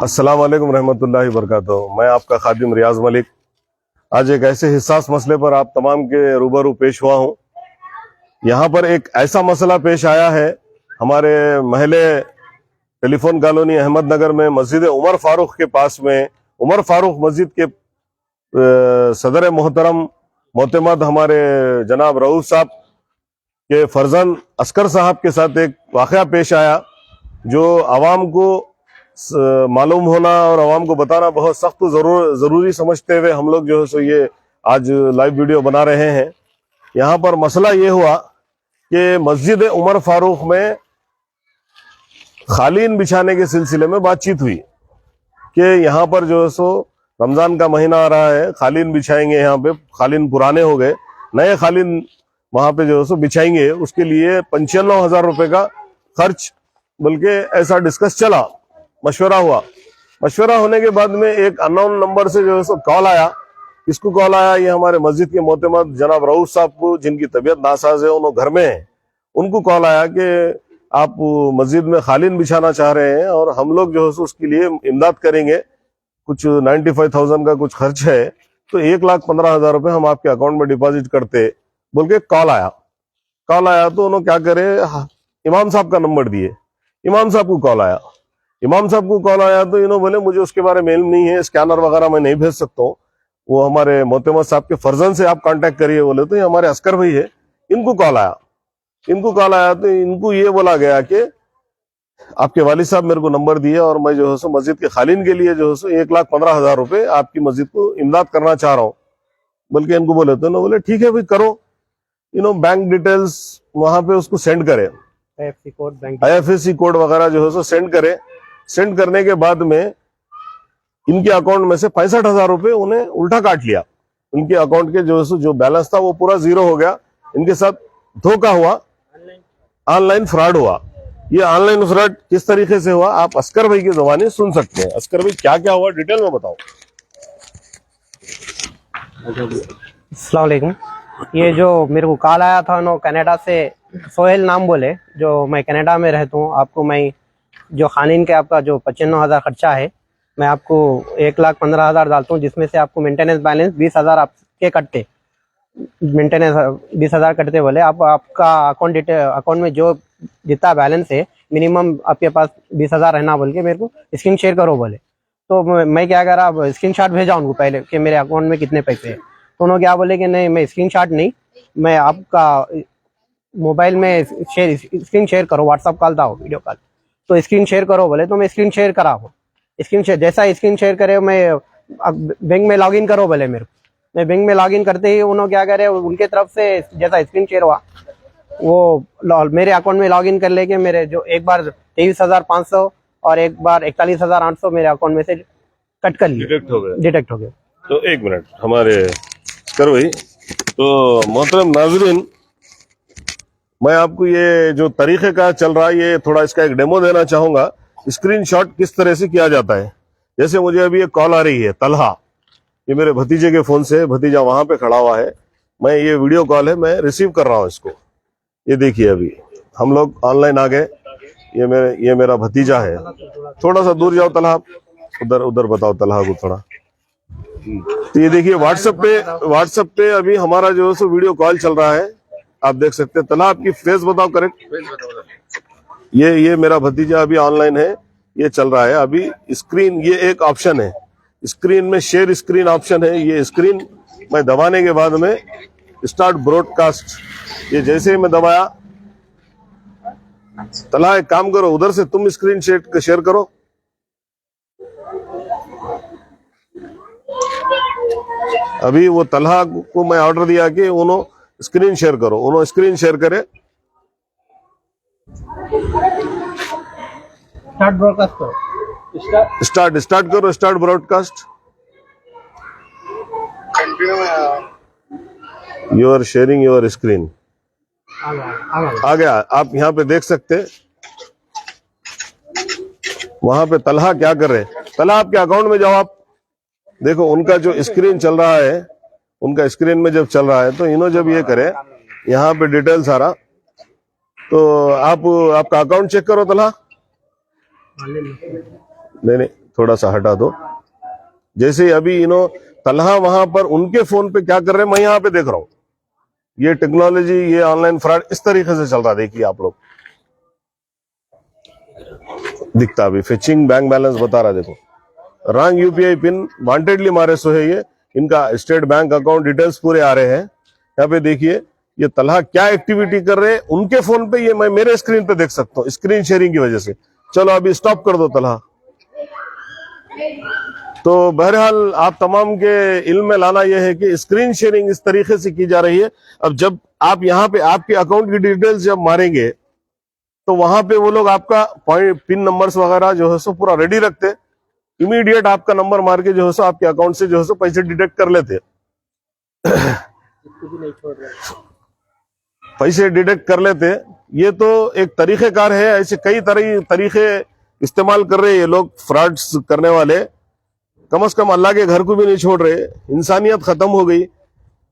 अस्सलाम वालेकुम रहमतुल्लाहि वबरकातुहू। मैं आपका खादिम रियाज मलिक आज एक ऐसे हिस्सास मसले पर आप तमाम के रूबरू पेश हुआ हूं। यहाँ पर एक ऐसा मसला पेश आया है, हमारे महले टेलीफोन कॉलोनी अहमदनगर में मस्जिद उमर फारूक के पास में, उमर फारूक मस्जिद के सदर मोहतरम मोतमद हमारे जनाब रऊफ साहब के फर्जन अस्कर साहब के साथ एक वाकया पेश आया, जो आवाम को मालूम होना और आवाम को बताना बहुत सख्त जरूरी समझते हुए हम लोग जो है सो ये आज लाइव वीडियो बना रहे हैं। यहाँ पर मसला ये हुआ कि मस्जिद उमर फारूक में खालीन बिछाने के सिलसिले में बातचीत हुई कि यहाँ पर जो है सो रमजान का महीना आ रहा है, खालीन बिछाएंगे। यहाँ पे खालीन पुराने हो गए, नए खालीन वहां पे जो है सो बिछाएंगे, उसके लिए 95,000 रुपए का खर्च, बल्कि ऐसा डिस्कस चला, मशवरा हुआ। मशवरा होने के बाद में एक अननोन नंबर से जो है सो कॉल आया। किसको कॉल आया? ये हमारे मस्जिद के मोतमद जनाब रऊफ साहब को, जिनकी तबीयत नासाज है, उन्होंने घर में है, उनको कॉल आया कि आप मस्जिद में खालीन बिछाना चाह रहे हैं और हम लोग जो है सो उसके लिए इमदाद करेंगे, कुछ 95,000 का कुछ खर्च है, तो 1,15,000 रुपए हम आपके अकाउंट में डिपॉजिट करते बोल के कॉल आया। तो उन्होंने क्या करे, इमाम साहब का नंबर दिए, इमाम साहब को कॉल आया। तो इन्होंने बोले मुझे उसके बारे में इल्म नहीं है, स्कैनर वगैरह मैं नहीं भेज सकता हूँ, वो हमारे मोतमद साहब के फर्जन से आप कांटेक्ट करिए बोले। तो ये हमारे अस्कर भाई है, इनको कॉल आया तो इनको ये बोला गया कि आपके वालिद साहब मेरे को नंबर दिए और मैं जो है सो मस्जिद के खालीन के लिए जो है सो 1,15,000 रुपए आपकी मस्जिद को इमदाद करना चाह रहा हूँ, बल्कि इनको बोले। तो इन्होंने बोले ठीक है भाई करो, बैंक डिटेल्स वहां पे उसको सेंड करे, IFSC कोड वगैरह जो है सो सेंड करे। सेंड करने के बाद में इनके अकाउंट में से 65,000 रुपए उन्हें उल्टा काट लिया। उनके अकाउंट के जो बैलेंस था वो पूरा जीरो हो गया। इनके साथ धोखा हुआ, ऑनलाइन फ्रॉड हुआ। ये ऑनलाइन फ्रॉड किस तरीके से हुआ आप अस्कर भाई की जुबानी सुन सकते हैं। अस्कर भाई क्या क्या हुआ डिटेल में बताओ। अस्सलाम वालेकुम। ये जो मेरे को कॉल आया था नो कनाडा से, सोहेल नाम बोले, जो मैं कनाडा में रहता हूँ। आपको मैं जो खालीन के आपका जो 95,000 खर्चा है, मैं आपको 1,15,000 डालता हूँ, जिसमें से आपको मेंटेनेंस बैलेंस 20,000 आपके कटते, मेंटेनेंस 20,000 कटते बोले। आप आपका अकाउंट में जो जितना बैलेंस है मिनिमम आपके पास 20,000 रहना बोल के मेरे को स्क्रीन शेयर करो बोले। तो मैं क्या करा, स्क्रीन शॉट भेजा उनको पहले कि मेरे अकाउंट में कितने पैसे हैं। तो उन्होंने क्या बोले कि नहीं, मैं स्क्रीन शॉट नहीं, मैं आपका मोबाइल में स्क्रीन शेयर करो, व्हाट्सअप कॉल था वीडियो कॉल, तो स्क्रीन शेयर करो बोले। तो मैं स्क्रीन शेयर करा वो, स्क्रीन शेयर जैसा स्क्रीन शेयर करे, मैं बैंक में लॉगिन करो बोले मेरे को। मैं बैंक में लॉगिन करते ही उन्होंने क्या करे, उनके तरफ से जैसा स्क्रीन शेयर हुआ वो मेरे अकाउंट में लॉगिन कर लेके मेरे जो एक बार 23,500 और एक बार 41,800 मेरे अकाउंट में से कट कर लिए, डिटेक्ट हो गए। तो एक मिनट हमारे कर भाई, तो मोहतरम नाजरीन, मैं आपको ये जो तरीके का चल रहा है ये थोड़ा इसका एक डेमो देना चाहूंगा। स्क्रीनशॉट किस तरह से किया जाता है। जैसे मुझे अभी ये कॉल आ रही है तलहा, ये मेरे भतीजे के फोन से, भतीजा वहां पे खड़ा हुआ है, मैं ये वीडियो कॉल है, मैं रिसीव कर रहा हूँ इसको। ये देखिए अभी हम लोग ऑनलाइन आ गए। ये मेरा भतीजा है। थोड़ा सा दूर जाओ तलहा, उधर बताओ तलहा को थोड़ा। तो ये देखिए व्हाट्सएप पे अभी हमारा जो है सो वीडियो कॉल चल रहा है, आप देख सकते हैं। तलहा आपकी फेस बताओ करेक्ट। ये मेरा भतीजा अभी ऑनलाइन है, ये चल रहा है अभी। स्क्रीन ये एक ऑप्शन है, स्क्रीन में शेयर स्क्रीन ऑप्शन है। ये स्क्रीन मैं दबाने के बाद में स्टार्ट ब्रॉडकास्ट, ये जैसे ही मैं दबाया, तलहा एक काम करो, उधर से तुम स्क्रीन शेयर करो। अभी वो तलहा को मैं ऑर्डर दिया कि उन्होंने स्क्रीन शेयर करो, उन्होंने स्क्रीन शेयर करे। स्टार्ट ब्रॉडकास्ट करो, स्टार्ट करो, start broadcast. You are sharing your screen. आ गया, आप यहाँ पे देख सकते, वहां पे तलहा क्या कर रहे हैं। तलहा आपके अकाउंट में जाओ, आप देखो उनका जो स्क्रीन चल रहा है, उनका स्क्रीन में जब चल रहा है, तो इन्हों जब ये करे यहाँ पे डिटेल सारा, तो आपका अकाउंट चेक करो तलहा। नहीं नहीं, थोड़ा सा हटा दो। जैसे अभी तलहा वहां पर उनके फोन पे क्या कर रहे हैं, मैं यहाँ पे देख रहा हूँ। ये टेक्नोलॉजी, ये ऑनलाइन फ्रॉड इस तरीके से चल रहा, देखिए आप लोग, दिखता अभी फेचिंग बैंक बैलेंस बता रहा, देखो रॉन्ग यूपीआई पिन वांटेडली मारे सो है ये, इनका स्टेट बैंक अकाउंट डिटेल्स पूरे आ रहे हैं। यहाँ पे देखिए ये तलहा क्या एक्टिविटी कर रहे हैं उनके फोन पे, ये मैं मेरे स्क्रीन पे देख सकता हूँ स्क्रीन शेयरिंग की वजह से। चलो अभी स्टॉप कर दो तलहा। तो बहरहाल आप तमाम के इल्म में लाना यह है कि स्क्रीन शेयरिंग इस तरीके से की जा रही है। अब जब आप यहाँ पे आपके अकाउंट की डिटेल्स जब मारेंगे तो वहां पे वो लोग आपका पिन नंबर्स वगैरह जो है सो पूरा रेडी रखते, इमीडिएट आपका नंबर मार के जो है सो आपके अकाउंट से जो है सो पैसे डिडक्ट कर लेते, पैसे डिडक्ट कर लेते। ये तो एक तरीकेकार है, ऐसे कई तरीके इस्तेमाल कर रहे हैं ये लोग फ्रॉड्स करने वाले। कम से कम अल्लाह के घर को भी नहीं छोड़ रहे, इंसानियत खत्म हो गई,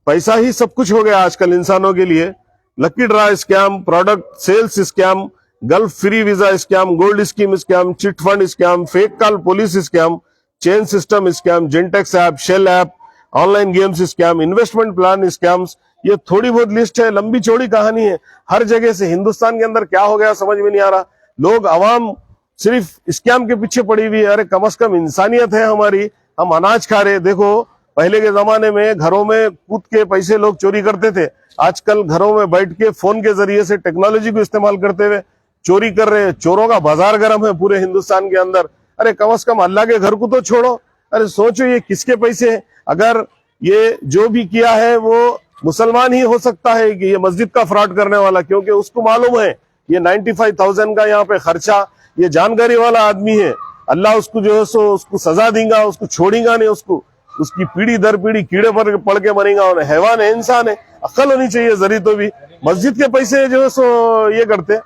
पैसा ही सब कुछ हो गया आजकल इंसानों के लिए। Lucky draw scam, product sales scam, Gulf free visa scam, gold scheme scam, chit fund scam, fake call police scam, chain system scam, Gentex app, shell app, online games scam, investment plan scams. ये थोड़ी बहुत list है, लंबी चौड़ी कहानी है। हर जगह से हिंदुस्तान के अंदर क्या हो गया समझ में नहीं आ रहा। लोग अवाम सिर्फ स्कैम के पीछे पड़ी हुई है। अरे कम से कम इंसानियत है हमारी, हम अनाज खा रहे। देखो पहले के जमाने में घरों में कूद के पैसे लोग चोरी करते थे, आजकल घरों में बैठ के फोन के जरिए से टेक्नोलॉजी को इस्तेमाल करते हुए चोरी कर रहे हैं। चोरों का बाजार गर्म है पूरे हिंदुस्तान के अंदर। अरे कम से कम अल्लाह के घर को तो छोड़ो। अरे सोचो ये किसके पैसे हैं? अगर ये जो भी किया है वो मुसलमान ही हो सकता है कि ये मस्जिद का फ्रॉड करने वाला, क्योंकि उसको मालूम है ये 95,000 का यहाँ पे खर्चा, ये जानकारी वाला आदमी है, अल्लाह उसको जो है सो उसको सजा देगा, उसको छोड़ेगा नहीं, उसको उसकी पीढ़ी दर पीढ़ी कीड़े पर पड़ के मरेगा। और हैवान है, इंसान है, अक्ल होनी चाहिए जरी तो भी। मस्जिद के पैसे जो है सो ये करते,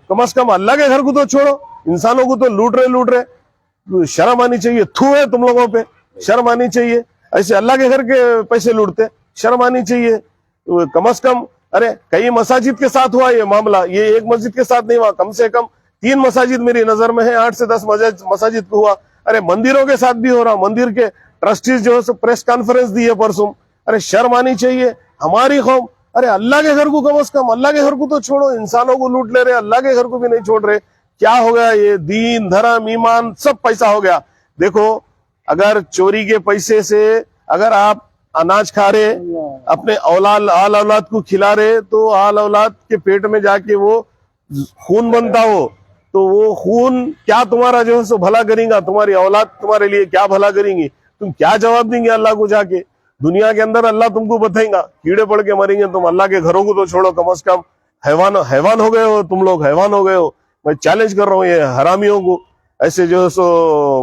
कम से कम अल्लाह के घर को तो छोड़ो, इंसानों को तो लूट रहे। शर्म आनी चाहिए, थू है तुम लोगों पे, शर्म आनी चाहिए। ऐसे अल्लाह के घर के पैसे लूटते, शर्म आनी चाहिए कम से कम। अरे कई मसाजिद के साथ हुआ ये मामला, ये एक मस्जिद के साथ नहीं हुआ, कम से कम 3 मसाजिद मेरी नजर में है, 8 से 10 मसाजिद को हुआ। अरे मंदिरों के साथ भी हो रहा, मंदिर के ट्रस्टीज जो है प्रेस कॉन्फ्रेंस दी है परसों। अरे शर्म आनी चाहिए हमारी कौम। अरे अल्लाह के घर को कम से कम, अल्लाह के घर को तो छोड़ो, इंसानों को लूट ले रहे, अल्लाह के घर को भी नहीं छोड़ रहे। क्या हो गया ये? दीन धर्म ईमान सब पैसा हो गया। देखो अगर चोरी के पैसे से अगर आप अनाज खा रहे, अपने आल औलाद को खिला रहे, तो आल औलाद के पेट में जाके वो खून बनता हो, तो वो खून क्या तुम्हारा जो है सो भला करेगा? तुम्हारी औलाद तुम्हारे लिए क्या भला करेंगी? तुम क्या जवाब देंगे अल्लाह को जाके? दुनिया के अंदर अल्लाह तुमको बताएगा, कीड़े पड़ के मरेंगे तुम, अल्लाह के घरों को तो छोड़ो कम से कम। हैवान हो गए हो तुम लोग, हैवान हो गए हो। मैं चैलेंज कर रहा हूँ ये हरामियों को, ऐसे जो है सो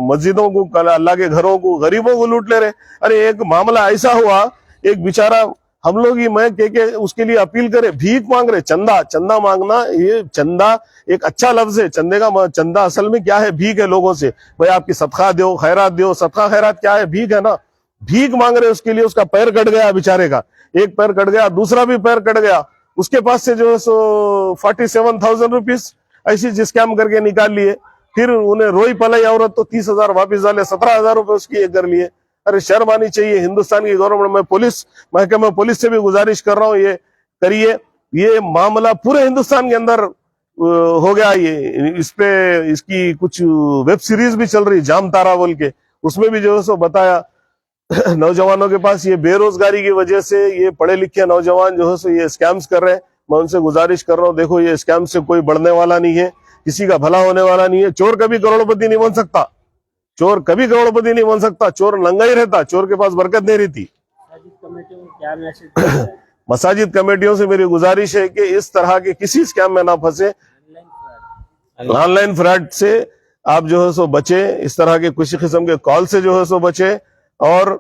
मस्जिदों को, अल्लाह के घरों को, गरीबों को लूट ले रहे। अरे एक मामला ऐसा हुआ, एक बेचारा हम लोग ही मैं के उसके लिए अपील करे, भीख मांग रहे, चंदा मांगना, ये चंदा एक अच्छा लफ्ज है। चंदा असल में क्या है? भीख है लोगों से, भाई आपकी सदका दो, खैरात दो। सदका खैरात क्या है? भीख है ना। भीख मांग रहे, उसके लिए उसका पैर कट गया बेचारे का, एक पैर कट गया, दूसरा भी पैर कट गया, उसके पास से जो है सो 47,000 रुपीज ऐसी स्कैम करके निकाल लिए। फिर उन्हें रोई पलाई औरत तो 30,000 वापिस डाले, 17,000 रुपए उसकी ये कर लिए। अरे शर्म आनी चाहिए हिंदुस्तान की गवर्नमेंट। मैं महकमा पुलिस से भी गुजारिश कर रहा हूँ, ये करिए। ये मामला पूरे हिंदुस्तान के अंदर हो गया। ये इस पे इसकी कुछ वेब सीरीज भी चल रही, जाम तारा बोल के, उसमें भी जो है सो बताया नौजवानों के पास ये बेरोजगारी की वजह से ये पढ़े लिखे नौजवान जो है सो ये स्कैम्स कर रहे हैं। मैं उनसे गुजारिश कर रहा हूँ, देखो ये स्कैम से कोई बढ़ने वाला नहीं है, किसी का भला होने वाला नहीं है। चोर कभी करोड़पति नहीं बन सकता, चोर कभी करोड़पति नहीं बन सकता, चोर नंगा ही रहता, चोर के पास बरकत नहीं रहती। मसाजिद कमेटियों से मेरी गुजारिश है कि इस तरह के किसी स्कैम में ना फंसे, ऑनलाइन फ्रॉड से आप जो है सो बचे, इस तरह के किसी किस्म के कॉल से जो है सो बचे। और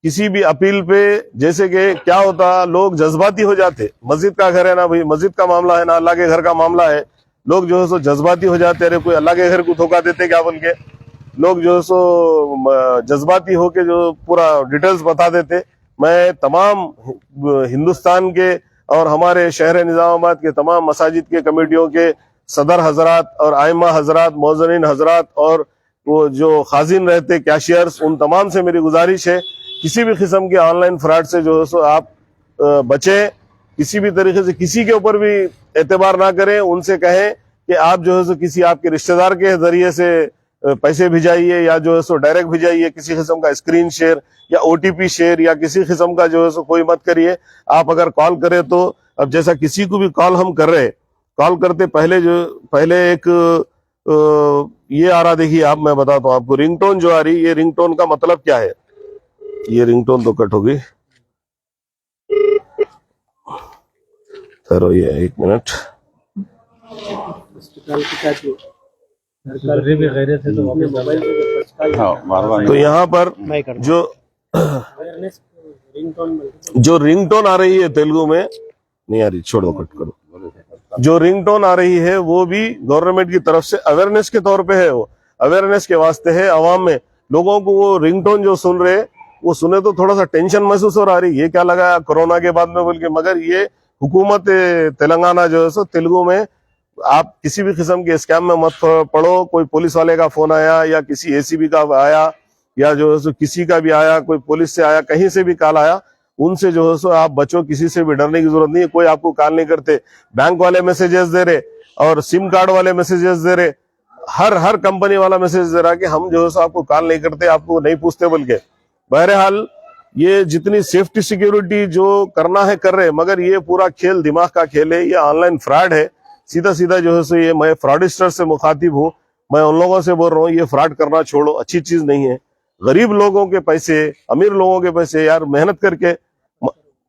किसी भी अपील पे, जैसे कि क्या होता, लोग जज्बाती हो जाते, मस्जिद का घर है ना भाई, मस्जिद का मामला है ना, अल्लाह के घर का मामला है, लोग जो है सो जज्बाती हो जाते। अरे कोई अल्लाह के घर को धोखा देते क्या बोल के लोग जो है सो जज्बाती होके जो पूरा डिटेल्स बता देते। मैं तमाम हिंदुस्तान के और हमारे शहर निजामाबाद के तमाम मसाजिद के कमेटियों के सदर हजरात और आइमा हजरात, मौजरीन हजरात और वो जो खाजिन रहते कैशियर्स, उन तमाम से मेरी गुजारिश है किसी भी किस्म के ऑनलाइन फ्रॉड से जो है सो आप बचें। किसी भी तरीके से किसी के ऊपर भी एतबार ना करें। उनसे कहें कि आप जो है सो किसी आपके रिश्तेदार के जरिए से पैसे भिजाइए या जो है सो डायरेक्ट भिजाइए। किसी किस्म का स्क्रीन शेयर या ओटीपी शेयर या किसी किस्म का जो है सो कोई मत करिए। आप अगर कॉल करें तो, अब जैसा किसी को भी कॉल हम कर रहे, कॉल करते पहले एक ये आ रहा, देखिए आप, मैं बताता हूँ आपको, रिंगटोन जो आ रही, ये रिंगटोन का मतलब क्या है। ये रिंगटोन तो कट होगी, ठहरो, ये 1 मिनट। तो यहाँ पर जो रिंगटोन आ रही है, तेलुगु में नहीं आ रही, छोड़ो, कट करो। जो रिंगटोन आ रही है वो भी गवर्नमेंट की तरफ से अवेयरनेस के तौर पे है, वो अवेयरनेस के वास्ते है। अवाम में लोगों को वो रिंगटोन जो सुन रहे, वो सुने तो थोड़ा सा टेंशन महसूस हो रही, ये क्या लगा कोरोना के बाद में बोल के। मगर ये हुकूमत तेलंगाना जो है सो तेलुगु में, आप किसी भी किस्म के स्कैम में मत पड़ो। कोई पुलिस वाले का फोन आया या किसी एसीबी का आया या जो है सो किसी का भी आया, कोई पुलिस से आया, कहीं से भी कॉल आया, उनसे जो है सो आप बचो। किसी से भी डरने की जरूरत नहीं है। कोई आपको कॉल नहीं करते। बैंक वाले मैसेजेस दे रहे और सिम कार्ड वाले मैसेजेस दे रहे, हर कंपनी वाला मैसेज दे रहा कि हम जो है सो आपको कॉल नहीं करते, आपको नहीं पूछते बोल के। बहरहाल ये जितनी सेफ्टी सिक्योरिटी जो करना है कर रहे, मगर ये पूरा खेल दिमाग का खेल है, ये ऑनलाइन फ्रॉड है। सीधा सीधा जो है सो, ये मैं फ्रॉडिस्टर से मुखातिब हूँ, मैं उन लोगों से बोल रहा हूँ ये फ्रॉड करना छोड़ो, अच्छी चीज नहीं है। गरीब लोगों के पैसे, अमीर लोगों के पैसे, यार मेहनत करके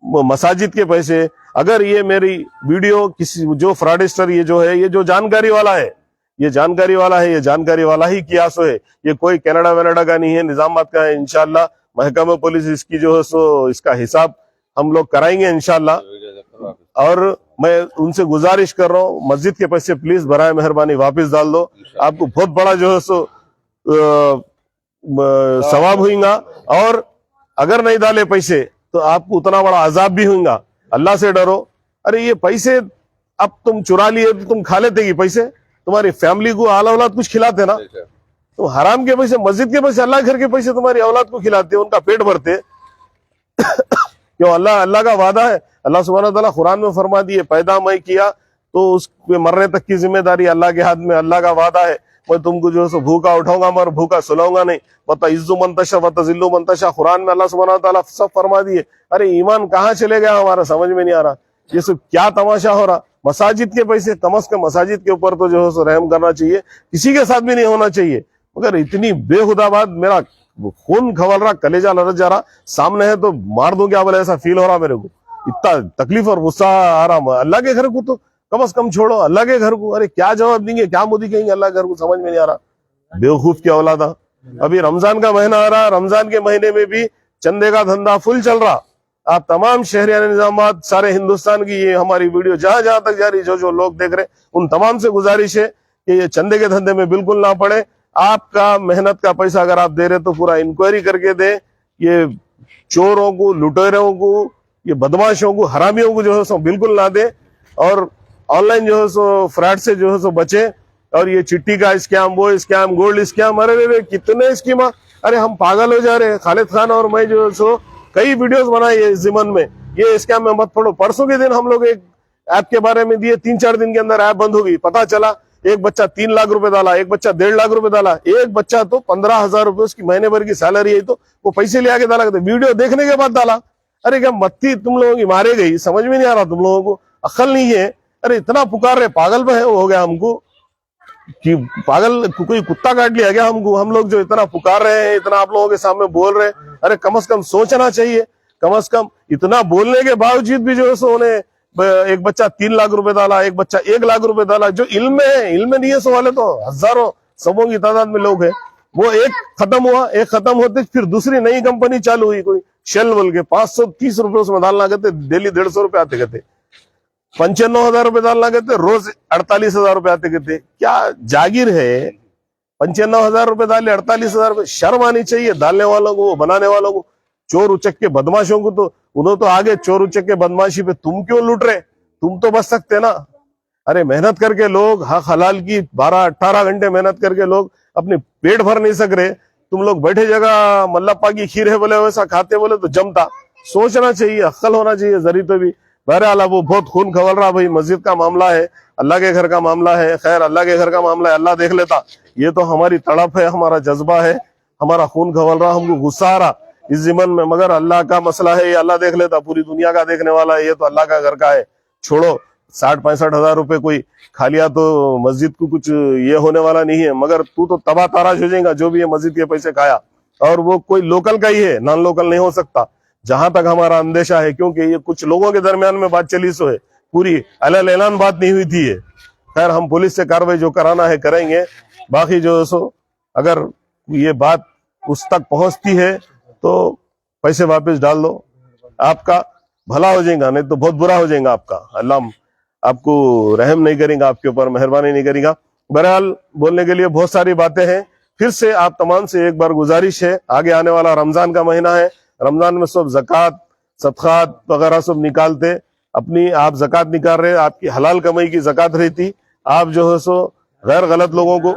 मसाजिद के पैसे, अगर ये मेरी वीडियो किसी जो फ्रॉडिस्टर ये जो है, ये जो जानकारी वाला है, ये जानकारी वाला है, ये जानकारी वाला ही कियासो है, ये कोई कनाडा वनाडा का नहीं है, निजामाबाद का है। इंशाल्लाह महकमा पुलिस इसकी जो है सो इसका हिसाब हम लोग कराएंगे इंशाल्लाह। और मैं उनसे गुजारिश कर रहा हूँ, मस्जिद के पैसे प्लीज बराए मेहरबानी वापस डाल दो। आपको बहुत बड़ा जो है सो सवाब होगा, और अगर नहीं डाले पैसे तो आपको उतना बड़ा अजाब भी होगा। अल्लाह से डरो। अरे ये पैसे अब तुम चुरा लिए तो तुम खा लेते कि पैसे, तुम्हारी फैमिली को आला औलाद कुछ खिलाते ना। तो हराम के पैसे, मस्जिद के पैसे, अल्लाह घर के पैसे तुम्हारी औलाद को खिलाते, उनका पेट भरते। क्यों? अल्लाह का वादा है। अल्लाह सुब्हानहू तआला कुरान में फरमा दिए, पैदा मैं किया तो उसके मरने तक की जिम्मेदारी अल्लाह के हाथ में। अल्लाह का वादा है, मैं तुमको जो है भूखा उठाऊंगा मगर भूखा सुलाऊंगा नहीं। वता इज्जु मंतशा वता जिल्लु मंतशा, कुरान में अल्लाह सुब्हानहू तआला सब फरमा दिए। अरे ईमान कहाँ चले गया हमारा, समझ में नहीं आ रहा ये सब क्या तमाशा हो रहा। मसाजिद के पैसे, कम अज कम मसाजिद के ऊपर तो जो है रहम करना चाहिए, किसी के साथ भी नहीं होना चाहिए। मगर इतनी बेहुदा बात, मेरा खून खवल रहा, कलेजा लड़क जा रहा, सामने है तो मार दूं क्या बोले, ऐसा फील हो रहा मेरे को। इतना तकलीफ और गुस्सा आ रहा। अल्लाह के घर को तो कम से कम छोड़ो, अल्लाह के घर को अरे क्या जवाब देंगे, क्या मोदी कहेंगे अल्लाह के घर को, समझ में नहीं आ रहा। बेवकूफ की औलादा। अभी रमजान का महीना आ रहा, रमजान के महीने में भी चंदे का धंधा फुल चल रहा। आप तमाम शहरियान निजामात, सारे हिंदुस्तान की ये हमारी वीडियो जहां जहां तक जा रही, जो लोग देख रहे, उन तमाम से गुजारिश है कि ये चंदे के धंधे में बिल्कुल ना पड़े। आपका मेहनत का पैसा अगर आप दे रहे तो पूरा इंक्वायरी करके दे। ये चोरों को, लुटेरों को, ये बदमाशों को, हरामियों को जो है सो बिल्कुल ना दे। और ऑनलाइन जो है सो फ्रॉड से जो है सो बचे। और ये चिट्ठी का स्कैम, वो स्कैम, गोल्ड स्कैम, अरे कितने स्कीम। अरे हम पागल हो जा रहे हैं। खालिद खान और मैं जो है सो कई वीडियोस बनाई है इस जिमन में, ये स्कैम में मत पड़ो। परसों के दिन हम लोग एक ऐप के बारे में दिए, 3-4 दिन के अंदर ऐप बंद हो गई। पता चला एक बच्चा 3 लाख रुपए डाला, एक बच्चा 1.5 लाख रुपए डाला, एक बच्चा तो 15,000 रुपए उसकी महीने भर की सैलरी है, तो वो पैसे ले आके डाला करते, वीडियो देखने के बाद डाला। अरे क्या मत्ती तुम लोगों की मारे गई, समझ में नहीं आ रहा, तुम लोगों को अक्ल नहीं है। अरे इतना पुकार रहे, पागल में हो गया हमको कि पागल कोई कुत्ता काट लिया गया हमको। हम लोग जो इतना पुकार रहे हैं, इतना आप लोगों के सामने बोल रहे हैं, अरे कम से कम सोचना चाहिए। कम से कम इतना बोलने के बावजूद भी जो है सो उन्हें एक बच्चा 3 लाख रुपए डाला, एक बच्चा 1 लाख रुपए डाला। जो इल्म में है, इल्म में नहीं है सो वाले तो हजारों सबों की तादाद में लोग हैं। वो एक खत्म हुआ, एक खत्म होते फिर दूसरी नई कंपनी चालू हुई, कोई शेल बोल के 530 रुपए उसमें डालना कहते, डेली 150 रुपए आते कहते, 95,000 रुपए डालना कहते, रोज 48,000 रुपए आते कहते। क्या जागीर है, 95,000 रुपए डाले, 48,000 रुपए। शर्म आनी चाहिए डालने वालों को, बनाने वालों को। चोर उचक के बदमाशों को तो उन्होंने तो आगे चोर उचक के बदमाशी पे तुम क्यों लूट रहे, तुम तो बच सकते ना। अरे मेहनत करके लोग हक हलाल की 12-18 घंटे मेहनत करके लोग अपने पेट भर नहीं सक रहे, तुम लोग बैठे जगह मल्लप्पा की खीर है बोले वैसा खाते बोले तो जमता। सोचना चाहिए, अक्ल होना चाहिए जरी तो भी। बहरहाल वो बहुत खून खवल रहा भाई, मस्जिद का मामला है, अल्लाह के घर का मामला है। खैर अल्लाह के घर का मामला है, अल्लाह देख लेता। ये तो हमारी तड़प है, हमारा जज्बा है, हमारा खून खवल रहा, हमको गुस्सा आ रहा इस जीवन में, मगर अल्लाह का मसला है, ये अल्लाह देख लेता। पूरी दुनिया का देखने वाला है, ये तो अल्लाह का घर का है। छोड़ो 60-65 हजार रुपए कोई खा लिया तो मस्जिद को कुछ ये होने वाला नहीं है, मगर तू तो तबाह ताराश हो जाएगा जो भी ये मस्जिद के पैसे खाया। और वो कोई लोकल का ही है, नॉन लोकल नहीं हो सकता, जहां तक हमारा अंदेशा है। क्योंकि ये कुछ लोगों के दरमियान में बात चली सो है, पूरी अलग ऐलान बात नहीं हुई थी ये। खैर हम पुलिस से कार्रवाई जो कराना है करेंगे। बाकी जो सो अगर ये बात उस तक पहुंचती है तो पैसे वापस डाल दो, आपका भला हो जाएगा, नहीं तो बहुत बुरा हो जाएगा आपका। अल्लाह आपको रहम नहीं करेगा, आपके ऊपर मेहरबानी नहीं करेगा। बहरहाल बोलने के लिए बहुत सारी बातें हैं। फिर से आप तमाम से एक बार गुजारिश है, आगे आने वाला रमजान का महीना है, रमजान में सब जक़ात सदक़ात वगैरह सब निकालते। अपनी आप जक़ात निकाल रहे, आपकी हलाल कमाई की जक़ात रहती। आप जो है सो गैर गलत लोगों को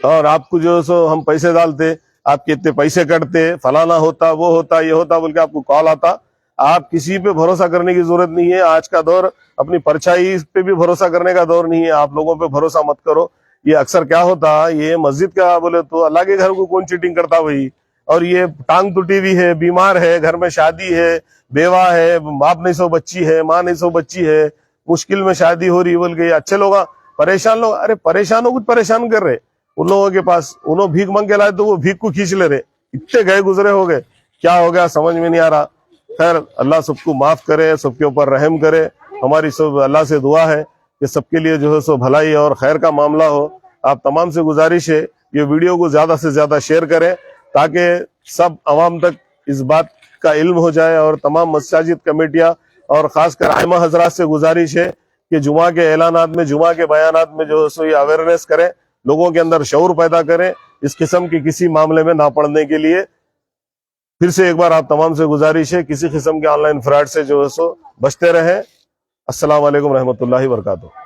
और आपको जो है सो हम पैसे डालते, आपके इतने पैसे कटते, फलाना होता, वो होता, ये होता बोल के आपको कॉल आता। आप किसी पे भरोसा करने की जरूरत नहीं है। आज का दौर अपनी परछाई पे भी भरोसा करने का दौर नहीं है। आप लोगों पे भरोसा मत करो। ये अक्सर क्या होता, ये मस्जिद का बोले तो अल्लाह के घर को कौन चीटिंग करता भाई। और ये टांग टूटी हुई है, बीमार है, घर में शादी है, बेवा है, बाप नहीं सो बच्ची है, माँ नहीं सो बच्ची है, मुश्किल में शादी हो रही बोल के अच्छे लोग परेशान लोग, अरे परेशानों को परेशान कर रहे उन लोगों के पास। उन्होंने भीख मांग के लाए तो वो भीख को खींच ले रहे, इतने गए गुजरे हो गए, क्या हो गया समझ में नहीं आ रहा। खैर अल्लाह सबको माफ करे, सबके ऊपर रहम करे। हमारी सब अल्लाह से दुआ है कि सबके लिए जो है सो भलाई और खैर का मामला हो। आप तमाम से गुजारिश है ये वीडियो को ज्यादा से ज्यादा शेयर करें ताकि सब आवाम तक इस बात का इल्म हो जाए। और तमाम मसाजिद कमेटियां और खासकर आइमा हजरात से गुजारिश है कि जुमा के ऐलानात में, जुमा के बयानात में जो है सो ये अवेयरनेस करें, लोगों के अंदर शऊर पैदा करें इस किस्म के किसी मामले में ना पड़ने के लिए। फिर से एक बार आप तमाम से गुजारिश है किसी किस्म के ऑनलाइन फ्रॉड से जो है सो बचते रहें। अस्सलाम वालेकुम रहमतुल्लाहि व बरकातुहू।